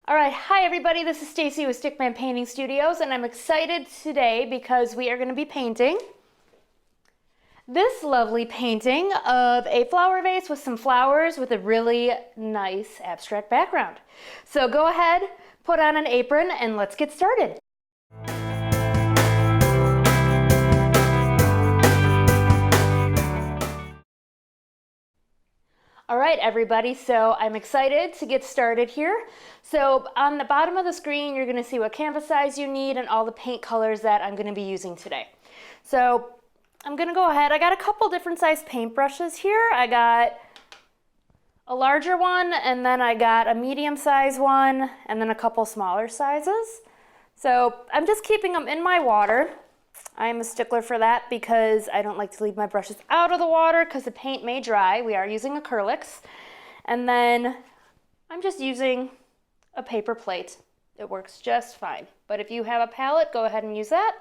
All right, hi everybody, this is Stacey with Stickman Painting Studios, and I'm excited today because we are going to be painting this lovely painting of a flower vase with some flowers with a really nice abstract background. So go ahead, put on an apron, and let's get started. All right, everybody, so I'm excited to get started here. So on the bottom of the screen, you're gonna see what canvas size you need and all the paint colors that I'm gonna be using today. So I'm gonna go ahead, I got a couple different size paintbrushes here. I got a larger one, and then I got a medium size one, and then a couple smaller sizes. So I'm just keeping them in my water. I'm a stickler for that because I don't like to leave my brushes out of the water because the paint may dry. We are using acrylics. And then I'm just using a paper plate. It works just fine. But if you have a palette, go ahead and use that.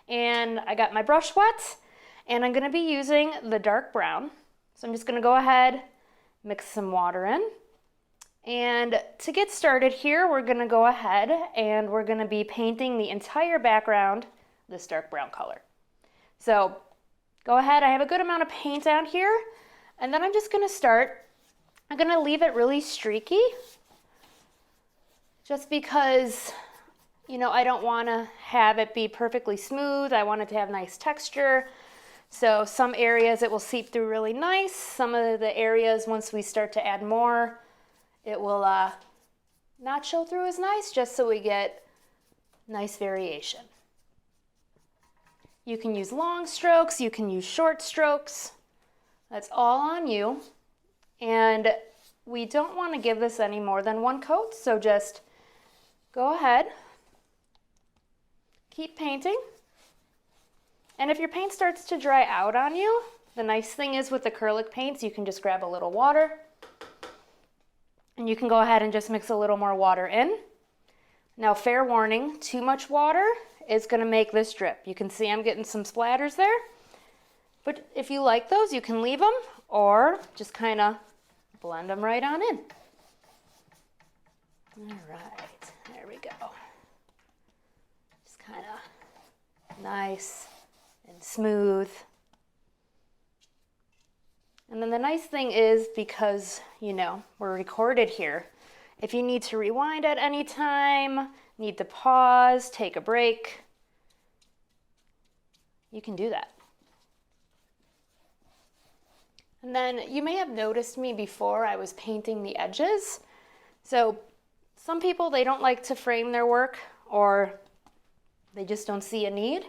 And I got my brush wet, and I'm going to be using the dark brown. So I'm just going to go ahead, mix some water in. And to get started here, we're going to go ahead and we're going to be painting the entire background this dark brown color. So go ahead, I have a good amount of paint down here, and then I'm just going to start. I'm going to leave it really streaky just because, you know, I don't want to have it be perfectly smooth. I want it to have nice texture. So some areas it will seep through really nice. Some of the areas, once we start to add more, it will not show through as nice, just so we get nice variation. You can use long strokes, you can use short strokes. That's all on you. And we don't want to give this any more than one coat, so just go ahead, keep painting. And if your paint starts to dry out on you, the nice thing is with acrylic paints, you can just grab a little water and you can go ahead and just mix a little more water in. Now, fair warning, too much water is going to make this drip. You can see I'm getting some splatters there, but if you like those, you can leave them or just kind of blend them right on in. All right, there we go. Just kind of nice and smooth. And then the nice thing is, because, you know, we're recorded here, if you need to rewind at any time, need to pause, take a break, you can do that. And then you may have noticed me before I was painting the edges. So some people, they don't like to frame their work, or they just don't see a need.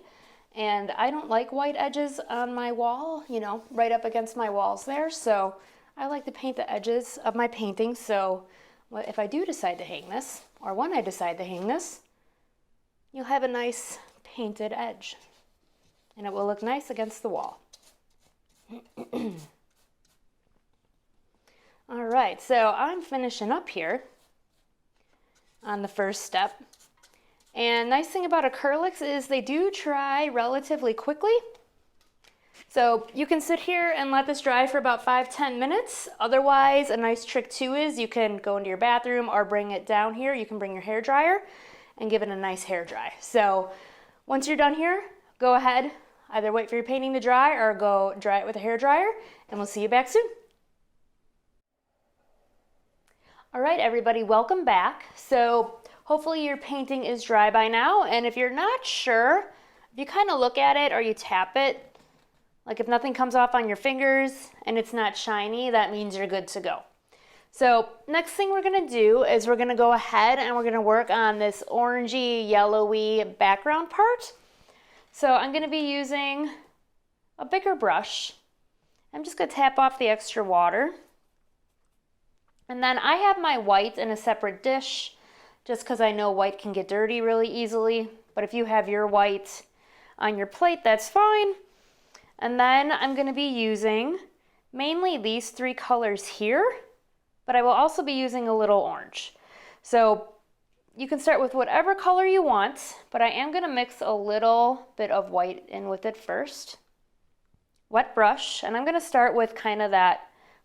And I don't like white edges on my wall, you know, right up against my walls there. So I like to paint the edges of my painting. So if I do decide to hang this, or when I decide to hang this, you'll have a nice painted edge, and it will look nice against the wall. All right, so I'm finishing up here on the first step. And nice thing about acrylics is they do dry relatively quickly. So you can sit here and let this dry for about 5-10 minutes. Otherwise, a nice trick too is you can go into your bathroom or bring it down here. You can bring your hair dryer and give it a nice hair dry. So once you're done here, go ahead, either wait for your painting to dry or go dry it with a hair dryer, and we'll see you back soon. All right, everybody, welcome back. So hopefully your painting is dry by now, and if you're not sure, if you kind of look at it or you tap it, like if nothing comes off on your fingers and it's not shiny, that means you're good to go. So next thing we're gonna do is we're gonna go ahead and we're gonna work on this orangey, yellowy background part. So I'm gonna be using a bigger brush. I'm just gonna tap off the extra water. And then I have my white in a separate dish, just because I know white can get dirty really easily. But if you have your white on your plate, that's fine. And then I'm going to be using mainly these three colors here, but I will also be using a little orange. So you can start with whatever color you want, but I am going to mix a little bit of white in with it first. Wet brush, and I'm going to start with kind of that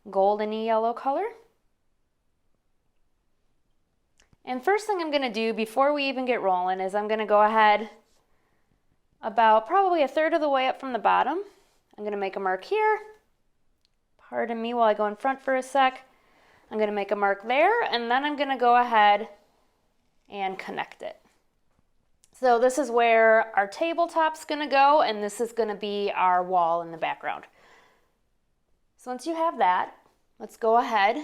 goldeny yellow color. And first thing I'm gonna do before we even get rolling is I'm gonna go ahead about probably 1/3 of the way up from the bottom. I'm gonna make a mark here. Pardon me while I go in front for a sec. I'm gonna make a mark there, and then I'm gonna go ahead and connect it. So this is where our tabletop's gonna go, and this is gonna be our wall in the background. So once you have that, let's go ahead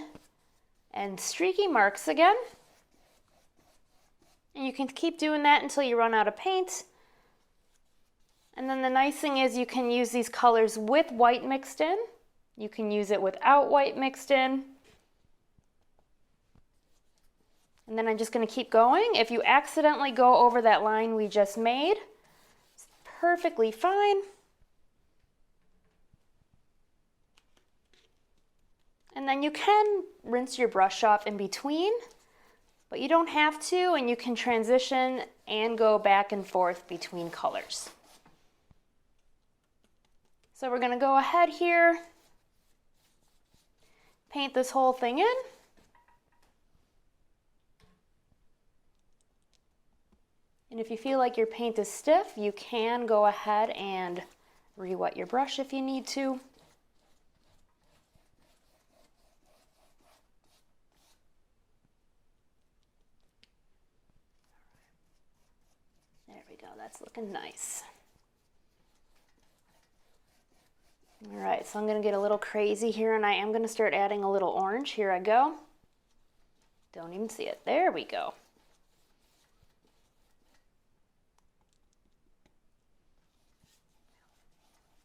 and streaky marks again. And you can keep doing that until you run out of paint. And then the nice thing is you can use these colors with white mixed in. You can use it without white mixed in. And then I'm just going to keep going. If you accidentally go over that line we just made, it's perfectly fine. And then you can rinse your brush off in between, but you don't have to, and you can transition and go back and forth between colors. So we're going to go ahead here, paint this whole thing in. And if you feel like your paint is stiff, you can go ahead and re-wet your brush if you need to. There we go, that's looking nice. All right, so I'm gonna get a little crazy here, and I am gonna start adding a little orange. Here I go. Don't even see it. There we go.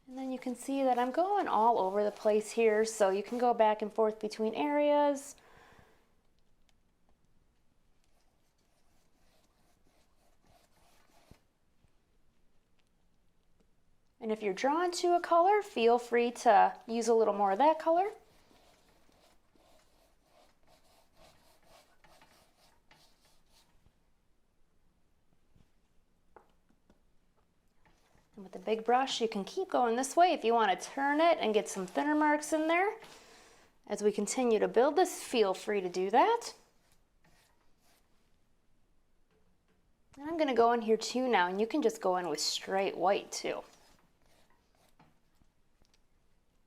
And then you can see that I'm going all over the place here, so you can go back and forth between areas. And if you're drawn to a color, feel free to use a little more of that color. And with the big brush, you can keep going this way if you want to turn it and get some thinner marks in there. As we continue to build this, feel free to do that. And I'm going to go in here too now, and you can just go in with straight white too.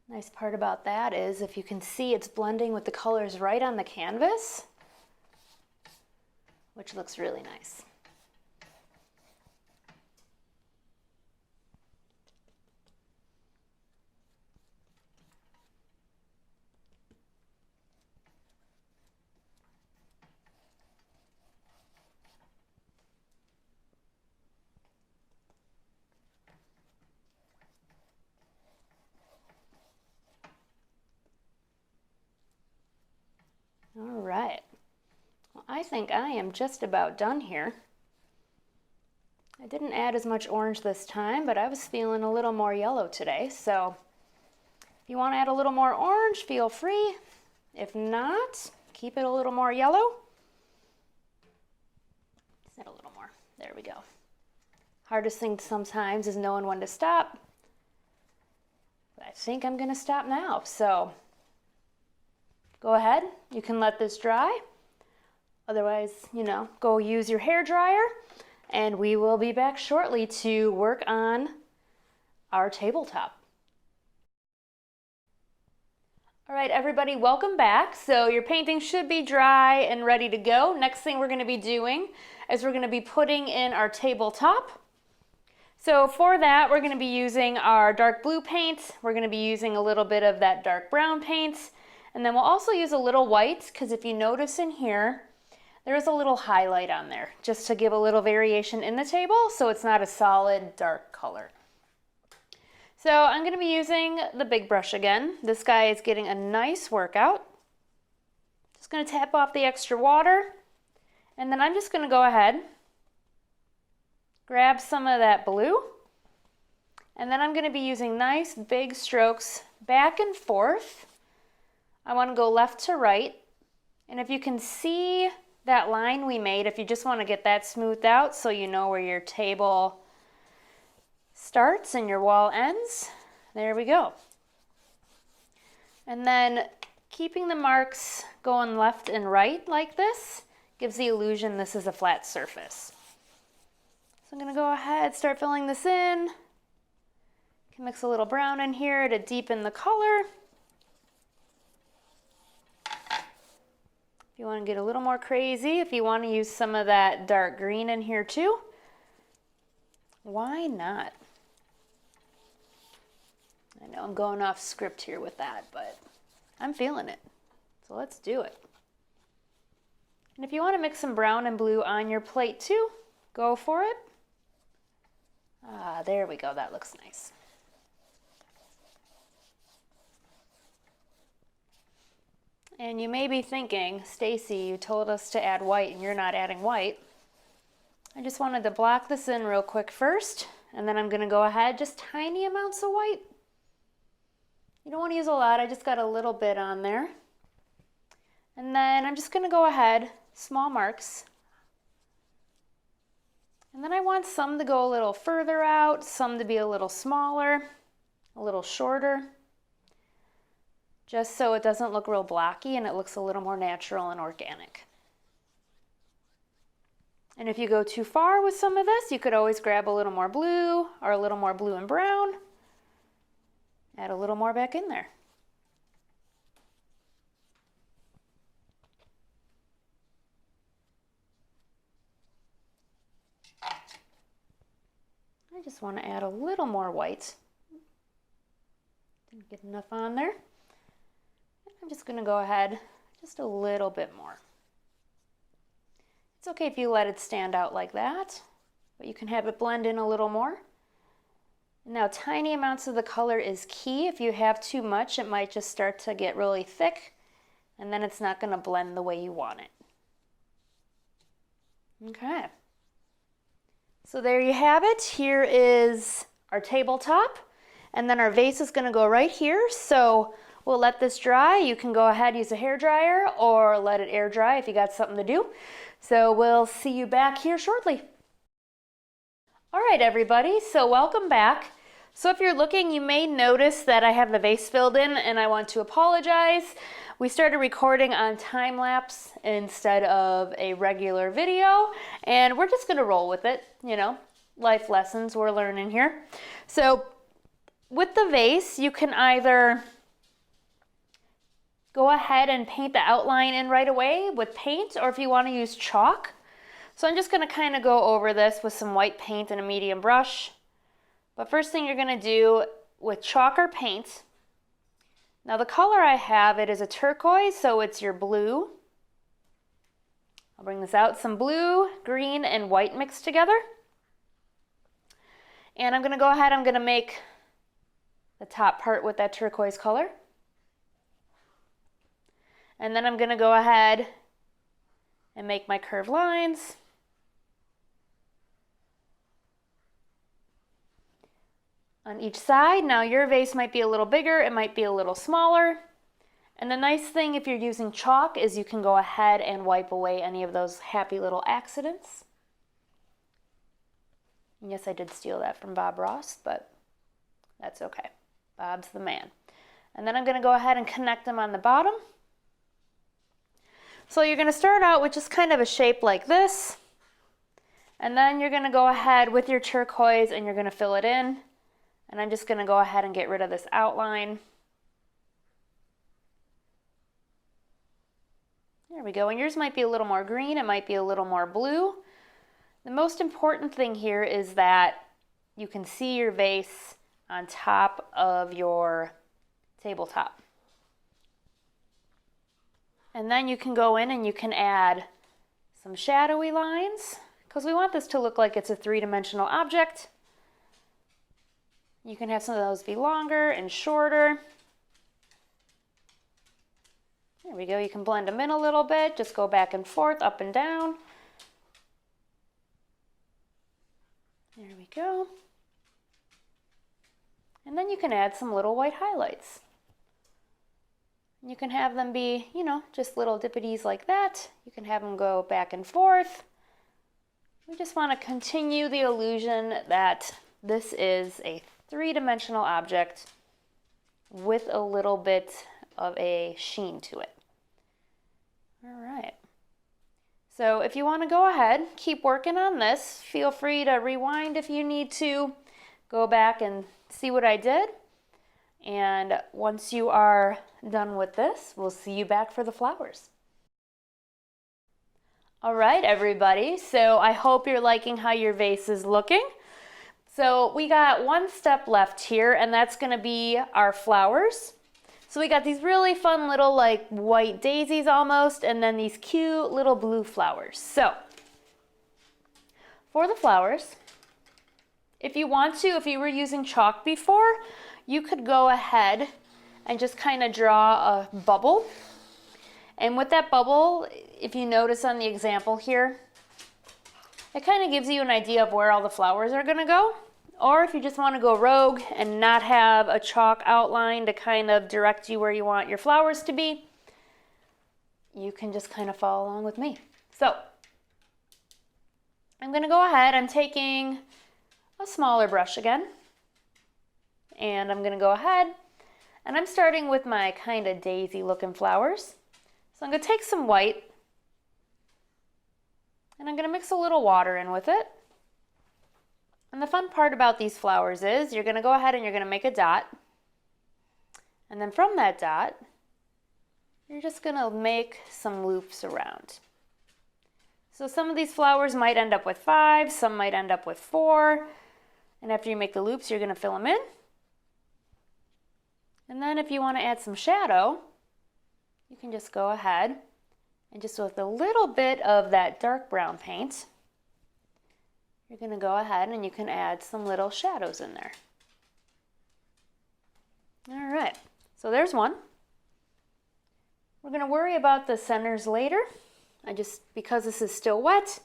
Nice part about that is if you can see it's blending with the colors right on the canvas, which looks really nice. All right, well, I think I am just about done here. I didn't add as much orange this time, but I was feeling a little more yellow today, so if you want to add a little more orange, feel free. If not, keep it a little more yellow. Just add a little more. There we go. Hardest thing sometimes is knowing when to stop. But I think I'm going to stop now, so go ahead, you can let this dry. Otherwise, go use your hair dryer, and we will be back shortly to work on our tabletop. All right, everybody, welcome back. So your painting should be dry and ready to go. Next thing we're gonna be doing is we're gonna be putting in our tabletop. So for that, we're gonna be using our dark blue paint. We're gonna be using a little bit of that dark brown paint. And then we'll also use a little white, because if you notice in here, there is a little highlight on there, just to give a little variation in the table, so it's not a solid dark color. So I'm going to be using the big brush again. This guy is getting a nice workout. Just going to tap off the extra water, and then I'm just going to go ahead, grab some of that blue, and then I'm going to be using nice big strokes back and forth. I want to go left to right, and if you can see that line we made, if you just want to get that smoothed out so you know where your table starts and your wall ends, there we go. And then keeping the marks going left and right like this gives the illusion this is a flat surface. So I'm going to go ahead, start filling this in. Can mix a little brown in here to deepen the color. If you want to get a little more crazy, if you want to use some of that dark green in here too, why not? I know I'm going off script here with that, but I'm feeling it. So let's do it. And if you want to mix some brown and blue on your plate too, go for it. Ah, there we go. That looks nice. And you may be thinking, Stacey, you told us to add white and you're not adding white. I just wanted to block this in real quick first, and then I'm going to go ahead, just tiny amounts of white. You don't want to use a lot, I just got a little bit on there. And then I'm just going to go ahead, small marks. And then I want some to go a little further out, some to be a little smaller, a little shorter, just so it doesn't look real blocky and it looks a little more natural and organic. And if you go too far with some of this, you could always grab a little more blue or a little more blue and brown. Add a little more back in there. I just want to add a little more white. Didn't get enough on there. I'm just going to go ahead just a little bit more. It's okay if you let it stand out like that, but you can have it blend in a little more. Now, tiny amounts of the color is key. If you have too much, it might just start to get really thick, and then it's not going to blend the way you want it. Okay. So there you have it. Here is our tabletop, and then our vase is going to go right here. So we'll let this dry. You can go ahead, use a hair dryer, or let it air dry if you got something to do. So we'll see you back here shortly. All right, everybody, so welcome back. So if you're looking, you may notice that I have the vase filled in, and I want to apologize. We started recording on time lapse instead of a regular video, and we're just gonna roll with it, you know, life lessons we're learning here. So with the vase, you can either go ahead and paint the outline in right away with paint, or if you want to use chalk. So I'm just going to kind of go over this with some white paint and a medium brush. But first thing you're going to do with chalk or paint, now the color I have, it is a turquoise, so it's your blue. I'll bring this out, some blue, green, and white mixed together. And I'm going to go ahead, I'm going to make the top part with that turquoise color. And then I'm going to go ahead and make my curved lines. On each side. Now your vase might be a little bigger, it might be a little smaller. And the nice thing if you're using chalk is you can go ahead and wipe away any of those happy little accidents. And yes, I did steal that from Bob Ross, but that's okay. Bob's the man. And then I'm going to go ahead and connect them on the bottom. So you're going to start out with just kind of a shape like this. And then you're going to go ahead with your turquoise and you're going to fill it in. And I'm just going to go ahead and get rid of this outline. There we go. And yours might be a little more green. It might be a little more blue. The most important thing here is that you can see your vase on top of your tabletop. And then you can go in and you can add some shadowy lines because we want this to look like it's a three-dimensional object. You can have some of those be longer and shorter. There we go. You can blend them in a little bit. Just go back and forth, up and down. There we go. And then you can add some little white highlights. You can have them be, you know, just little dippities like that. You can have them go back and forth. We just want to continue the illusion that this is a three-dimensional object with a little bit of a sheen to it. All right. So if you want to go ahead, keep working on this. Feel free to rewind if you need to. Go back and see what I did. And once you are done with this, we'll see you back for the flowers. All right, everybody. So I hope you're liking how your vase is looking. So we got one step left here, and that's going to be our flowers. So we got these really fun little like white daisies almost, and then these cute little blue flowers. So for the flowers, if you want to, if you were using chalk before, you could go ahead and just kind of draw a bubble. And with that bubble, if you notice on the example here, it kind of gives you an idea of where all the flowers are going to go. Or if you just want to go rogue and not have a chalk outline to kind of direct you where you want your flowers to be, you can just kind of follow along with me. So I'm going to go ahead, I'm taking a smaller brush again, and I'm going to go ahead and I'm starting with my kind of daisy looking flowers. So I'm going to take some white and I'm going to mix a little water in with it. And the fun part about these flowers is you're going to go ahead and you're going to make a dot. And then from that dot, you're just going to make some loops around. So some of these flowers might end up with 5, some might end up with 4. And after you make the loops, you're going to fill them in. And then if you want to add some shadow, you can just go ahead and just with a little bit of that dark brown paint, you're going to go ahead and you can add some little shadows in there. All right, so there's one. We're going to worry about the centers later. Because this is still wet,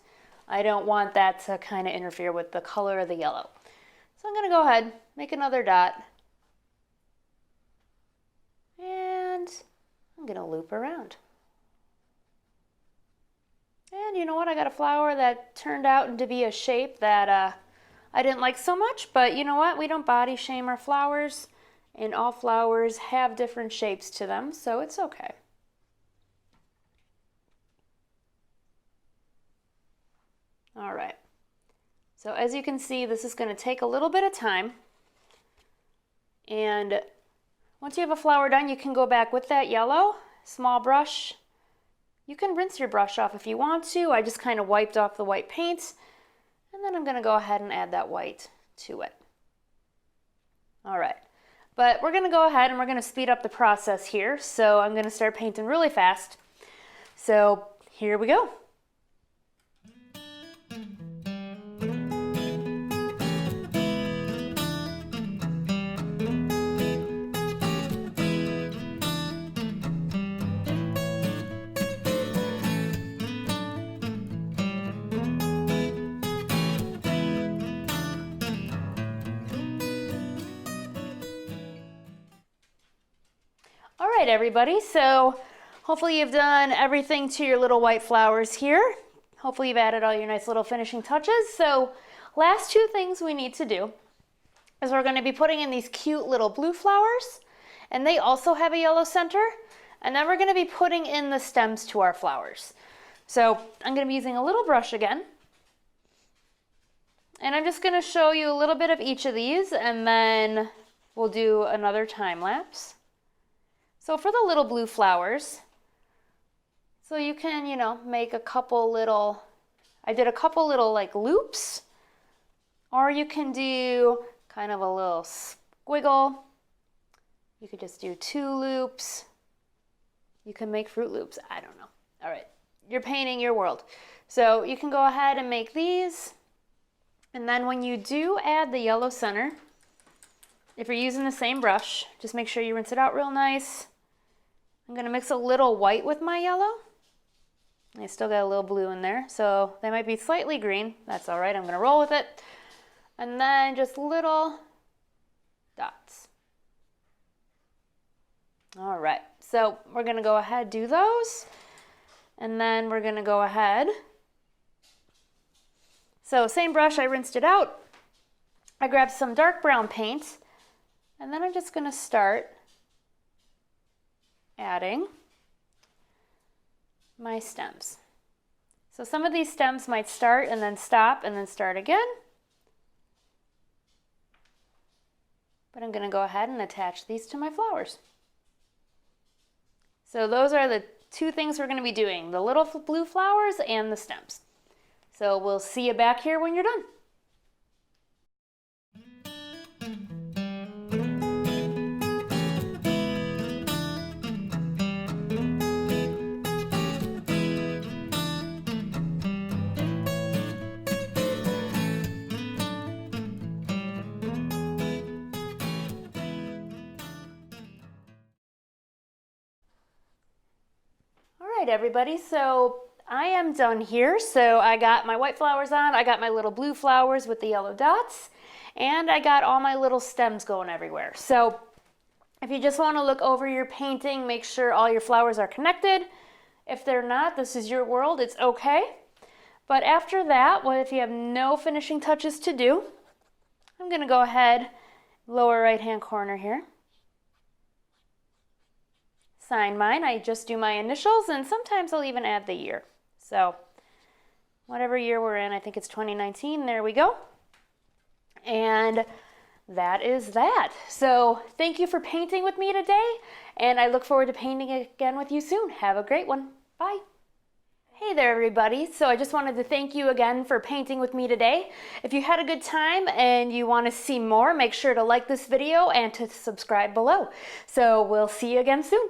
I don't want that to kind of interfere with the color of the yellow. So I'm going to go ahead, make another dot, and I'm going to loop around. And you know what? I got a flower that turned out to be a shape that I didn't like so much, but you know what? We don't body shame our flowers, and all flowers have different shapes to them, so it's okay. All right. So as you can see, this is going to take a little bit of time. And once you have a flower done, you can go back with that yellow, small brush. You can rinse your brush off if you want to. I just kind of wiped off the white paint. And then I'm going to go ahead and add that white to it. All right. But we're going to go ahead and we're going to speed up the process here. So I'm going to start painting really fast. So here we go. All right, everybody, so hopefully you've done everything to your little white flowers here. Hopefully you've added all your nice little finishing touches. So last two things we need to do is we're going to be putting in these cute little blue flowers, and they also have a yellow center. And then we're going to be putting in the stems to our flowers. So I'm going to be using a little brush again. And I'm just going to show you a little bit of each of these, and then we'll do another time lapse. So for the little blue flowers, so you can, make a couple little, I did a couple little like loops, or you can do kind of a little squiggle. You could just do 2 loops. You can make fruit loops. I don't know. All right, you're painting your world. So you can go ahead and make these. And then when you do add the yellow center, if you're using the same brush, just make sure you rinse it out real nice. I'm going to mix a little white with my yellow. I still got a little blue in there, so they might be slightly green. That's all right. I'm going to roll with it. And then just little dots. All right, so we're going to go ahead and do those. And then we're going to go ahead. So same brush, I rinsed it out. I grabbed some dark brown paint. And then I'm just going to start adding my stems. So some of these stems might start and then stop and then start again. But I'm going to go ahead and attach these to my flowers. So those are the two things we're going to be doing, the little blue flowers and the stems. So we'll see you back here when you're done. All right, everybody, so I am done here. So I got my white flowers on, I got my little blue flowers with the yellow dots, and I got all my little stems going everywhere. So if you just want to look over your painting, make sure all your flowers are connected. If they're not, this is your world, it's okay. But after that, well, if you have no finishing touches to do, I'm going to go ahead, lower right-hand corner here. Sign mine. I just do my initials, and sometimes I'll even add the year. So whatever year we're in, I think it's 2019, there we go. And that is that. So thank you for painting with me today, and I look forward to painting again with you soon. Have a great one. Bye. Hey there, everybody. So I just wanted to thank you again for painting with me today. If you had a good time and you want to see more, make sure to like this video and to subscribe below. So we'll see you again soon.